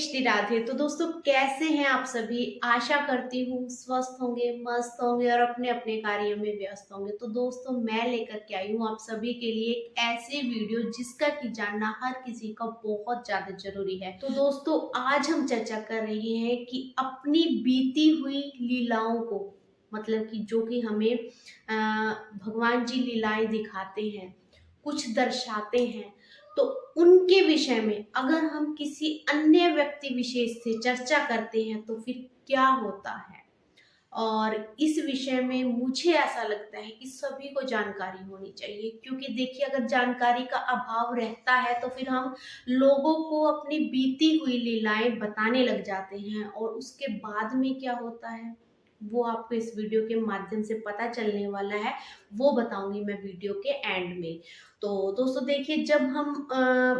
श्री राधे। तो दोस्तों कैसे हैं आप सभी? आशा करती हूँ स्वस्थ होंगे, मस्त होंगे और अपने अपने कार्यों में व्यस्त होंगे। तो दोस्तों मैं लेकर के आई हूँ आप सभी के लिए एक ऐसी वीडियो जिसका कि जानना हर किसी का बहुत ज्यादा जरूरी है। तो दोस्तों आज हम चर्चा कर रहे हैं कि अपनी बीती हुई लीलाओं को, मतलब कि जो कि हमें भगवान जी लीलाएं दिखाते हैं, कुछ दर्शाते हैं, तो उनके विषय में अगर हम किसी अन्य व्यक्ति विशेष से चर्चा करते हैं तो फिर क्या होता है। और इस विषय में मुझे ऐसा लगता है कि सभी को जानकारी होनी चाहिए, क्योंकि देखिए अगर जानकारी का अभाव रहता है तो फिर हम लोगों को अपनी बीती हुई लीलाएं बताने लग जाते हैं और उसके बाद में क्या होता है वो आपको इस वीडियो के माध्यम से पता चलने वाला है। वो बताऊंगी मैं वीडियो के एंड में। तो दोस्तों देखिए, जब हम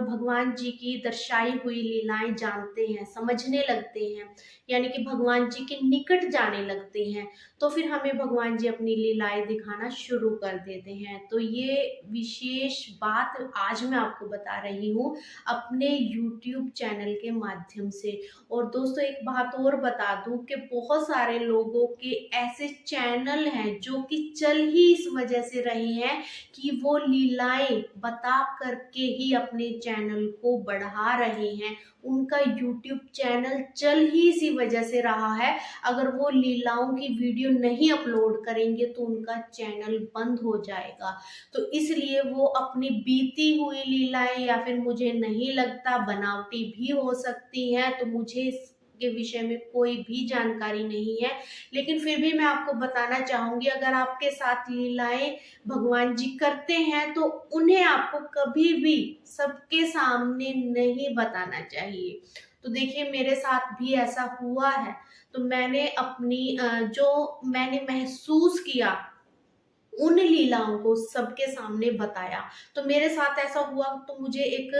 भगवान जी की दर्शाई हुई लीलाएं जानते हैं, समझने लगते हैं, यानी कि भगवान जी के निकट जाने लगते हैं, तो फिर हमें भगवान जी अपनी लीलाएं दिखाना शुरू कर देते हैं। तो ये विशेष बात आज मैं आपको बता रही हूँ अपने YouTube चैनल के माध्यम से। और दोस्तों एक बात और बता दूं कि बहुत सारे लोगों के ऐसे चैनल हैं जो कि चल ही इस वजह से रहे हैं कि वो लीलाएं बता करके ही अपने चैनल को बढ़ा रहे हैं। उनका YouTube चैनल चल ही इसी वजह से रहा है। अगर वो लीलाओं की वीडियो नहीं अपलोड करेंगे तो उनका चैनल बंद हो जाएगा। तो इसलिए वो अपनी बीती हुई लीलाएं, या फिर मुझे नहीं लगता बनावटी भी हो सकती हैं, तो मुझे इसके विषय में कोई भी जानकारी नहीं है, लेकिन फिर भी मैं आपको बताना चाहूंगी अगर आपके साथ लीलाएं भगवान जी करते हैं तो उन्हें आपको कभी भी सबके सामने नहीं बताना चाहिए। तो देखिए मेरे साथ भी ऐसा हुआ है। तो मैंने अपनी जो मैंने महसूस किया उन लीलाओं को सबके सामने बताया। तो मेरे साथ ऐसा हुआ तो मुझे एक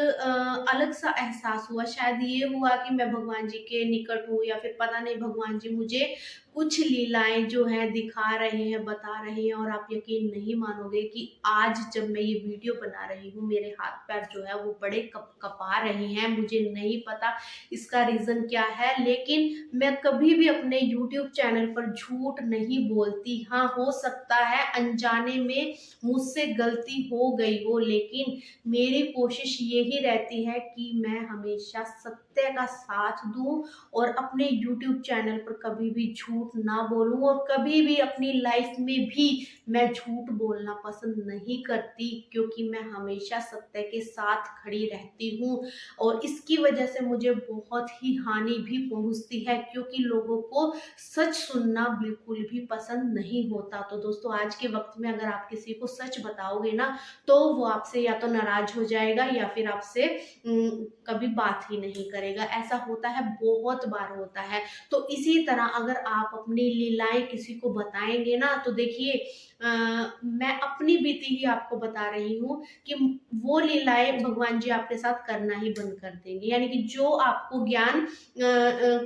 अलग सा एहसास हुआ। शायद ये हुआ कि मैं भगवान जी के निकट हूँ, या फिर पता नहीं भगवान जी मुझे कुछ लीलाएं जो हैं दिखा रहे हैं, बता रहे हैं। और आप यकीन नहीं मानोगे कि आज जब मैं ये वीडियो बना रही हूँ मेरे हाथ पैर जो है वो बड़े कपा रहे हैं। मुझे नहीं पता इसका रीजन क्या है, लेकिन मैं कभी भी अपने YouTube चैनल पर झूठ नहीं बोलती। हाँ, हो सकता है अनजाने में मुझसे गलती हो गई हो, लेकिन मेरी कोशिश यही रहती है कि मैं हमेशा सत्य का साथ दूं और अपने YouTube चैनल पर कभी भी झूठ ना बोलूं। और कभी भी अपनी लाइफ में भी मैं झूठ बोलना पसंद नहीं करती, क्योंकि मैं हमेशा सत्य के साथ खड़ी रहती हूँ। और इसकी वजह से मुझे बहुत ही हानि भी पहुंचती है, क्योंकि लोगों को सच सुनना बिल्कुल भी पसंद नहीं होता। तो दोस्तों आज के वक्त में अगर आप किसी को सच बताओगे ना तो वो आपसे या तो नाराज हो जाएगा या फिर आपसे कभी बात ही नहीं करेगा। ऐसा होता है, बहुत बार होता है। तो इसी तरह अगर आप अपनी लीलाएं किसी को बताएंगे ना तो देखिए मैं अपनी बीती ही आपको बता रही हूँ कि वो लीलाएं भगवान जी आपके साथ करना ही बंद कर देंगे। यानी कि जो आपको ज्ञान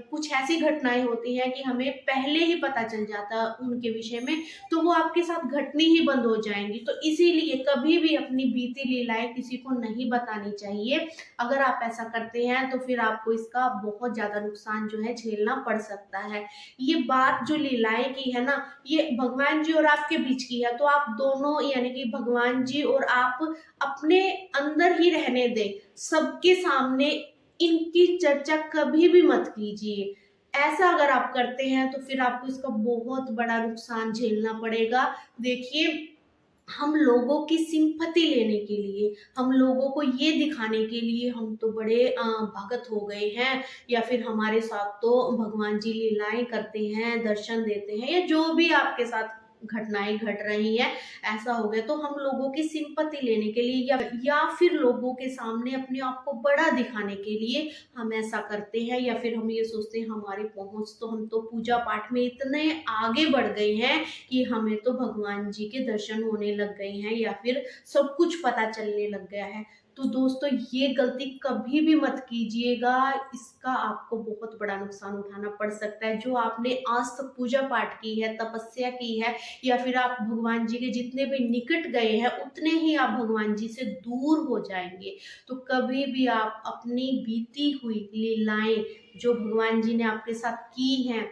कुछ ऐसी घटनाएं होती हैं कि हमें पहले ही पता चल जाता उनके विषय में, तो वो आपके साथ घटनी ही बंद हो जाएंगी। तो इसीलिए कभी भी अपनी बीती लीलाएं किसी को नहीं बतानी चाहिए। अगर आप ऐसा करते हैं तो फिर आपको इसका बहुत ज्यादा नुकसान जो है झेलना पड़ सकता है। ये बात जो लीलाएं की है ना, ये भगवान जी और आपके बीच की है, तो आप दोनों यानी कि भगवान जी और आप अपने अंदर ही रहने दें। सबके सामने इनकी चर्चा कभी भी मत कीजिए। ऐसा अगर आप करते हैं तो फिर आपको इसका बहुत बड़ा नुकसान झेलना पड़ेगा। देखिए, हम लोगों की सिंपैथी लेने के लिए, हम लोगों को ये दिखाने के लिए हम तो बड़े भगत हो गए हैं, या फिर हमारे साथ तो भगवान जी लीलाएं करते हैं, दर्शन देते हैं, या जो भी आपके साथ घटनाएं घट रही हैं, ऐसा हो गया तो हम लोगों की सिंपैथी लेने के लिए या फिर लोगों के सामने अपने आप को बड़ा दिखाने के लिए हम ऐसा करते हैं। या फिर हम ये सोचते हैं हमारी पहुंच तो, हम तो पूजा पाठ में इतने आगे बढ़ गए हैं कि हमें तो भगवान जी के दर्शन होने लग गए हैं, या फिर सब कुछ पता चलने लग गया है। तो दोस्तों ये गलती कभी भी मत कीजिएगा, इसका आपको बहुत बड़ा नुकसान उठाना पड़ सकता है। जो आपने आज तक पूजा पाठ की है, तपस्या की है, या फिर आप भगवान जी के जितने भी निकट गए हैं, उतने ही आप भगवान जी से दूर हो जाएँगे। तो कभी भी आप अपनी बीती हुई लीलाएँ जो भगवान जी ने आपके साथ की हैं,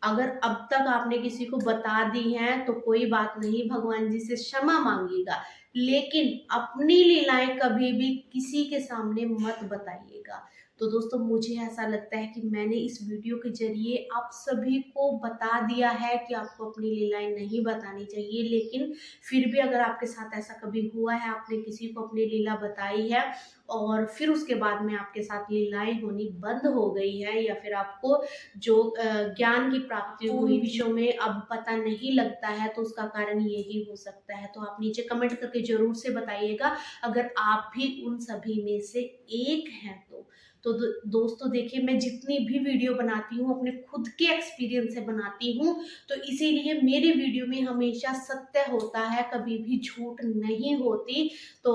अगर अब तक आपने किसी को बता दी हैं तो कोई बात नहीं, भगवान जी से क्षमा माँगिएगा। लेकिन अपनी लीलाएँ कभी भी किसी के सामने मत बताइएगा। तो दोस्तों मुझे ऐसा लगता है कि मैंने इस वीडियो के ज़रिए आप सभी को बता दिया है कि आपको अपनी लीलाएँ नहीं बतानी चाहिए। लेकिन फिर भी अगर आपके साथ ऐसा कभी हुआ है, आपने किसी को अपनी लीला बताई है और फिर उसके बाद में आपके साथ लीलाएँ होनी बंद हो गई है, या फिर आपको जो ज्ञान की प्राप्ति हुई विषयों में अब पता नहीं लगता है, तो उसका कारण यही हो सकता है। तो आप नीचे कमेंट करके ज़रूर से बताइएगा, अगर आप भी उन सभी में से एक हैं तो। तो दोस्तों देखिए, मैं जितनी भी वीडियो बनाती हूँ अपने खुद के एक्सपीरियंस से बनाती हूँ, तो इसीलिए मेरी वीडियो में हमेशा सत्य होता है, कभी भी झूठ नहीं होती। तो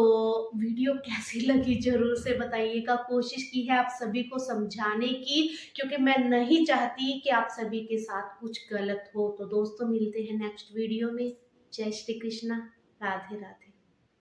वीडियो कैसी लगी ज़रूर से बताइएगा। कोशिश की है आप सभी को समझाने की, क्योंकि मैं नहीं चाहती कि आप सभी के साथ कुछ गलत हो। तो दोस्तों मिलते हैं नेक्स्ट वीडियो में। जय श्री कृष्णा, राधे राधे।